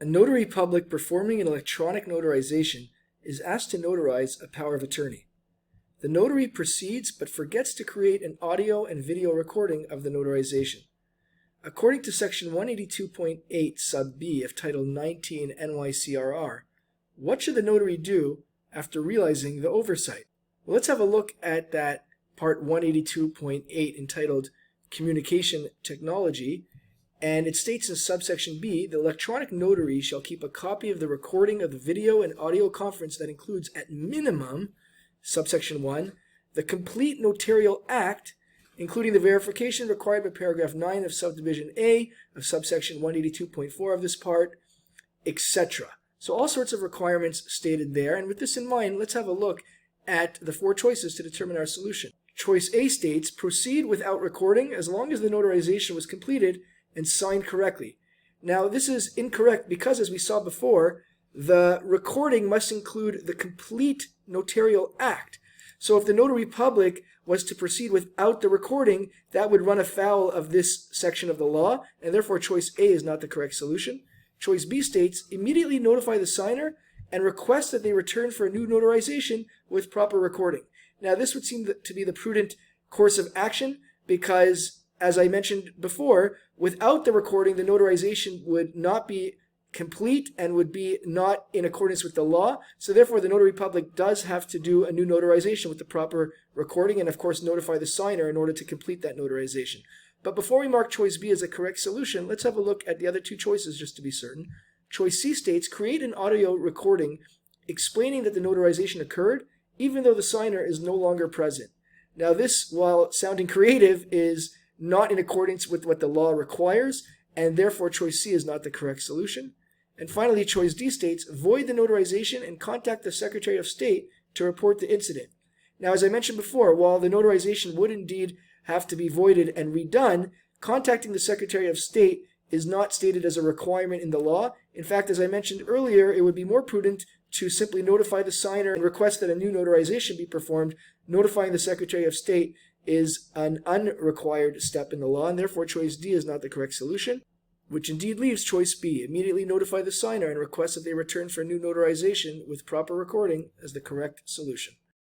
A notary public performing an electronic notarization is asked to notarize a power of attorney. The notary proceeds but forgets to create an audio and video recording of the notarization. According to Section 182.8 sub B of Title 19 NYCRR, what should the notary do after realizing the oversight? Well, let's have a look at that Part 182.8 entitled Communication Technology, and it states in subsection B, the electronic notary shall keep a copy of the recording of the video and audio conference that includes at minimum, subsection 1, the complete notarial act, including the verification required by paragraph 9 of subdivision A of subsection 182.4 of this part, etc. So all sorts of requirements stated there, and with this in mind, let's have a look at the four choices to determine our solution. Choice A states, proceed without recording as long as the notarization was completed and signed correctly. Now this is incorrect because, as we saw before, the recording must include the complete notarial act. So if the notary public was to proceed without the recording, that would run afoul of this section of the law, and therefore choice A is not the correct solution. Choice B states, immediately notify the signer and request that they return for a new notarization with proper recording. Now this would seem to be the prudent course of action because, as I mentioned before, without the recording, the notarization would not be complete and would be not in accordance with the law. So therefore, the notary public does have to do a new notarization with the proper recording and, of course, notify the signer in order to complete that notarization. But before we mark choice B as a correct solution, let's have a look at the other two choices just to be certain. Choice C states, create an audio recording explaining that the notarization occurred even though the signer is no longer present. Now this, while sounding creative, is not in accordance with what the law requires, and therefore choice C is not the correct solution. And finally, choice D states, void the notarization and contact the Secretary of State to report the incident. Now, as I mentioned before, while the notarization would indeed have to be voided and redone, contacting the Secretary of State is not stated as a requirement in the law. In fact, as I mentioned earlier, it would be more prudent to simply notify the signer and request that a new notarization be performed. Notifying the Secretary of State is an unrequired step in the law, and therefore choice D is not the correct solution, which indeed leaves choice B, immediately notify the signer and request that they return for a new notarization with proper recording, as the correct solution.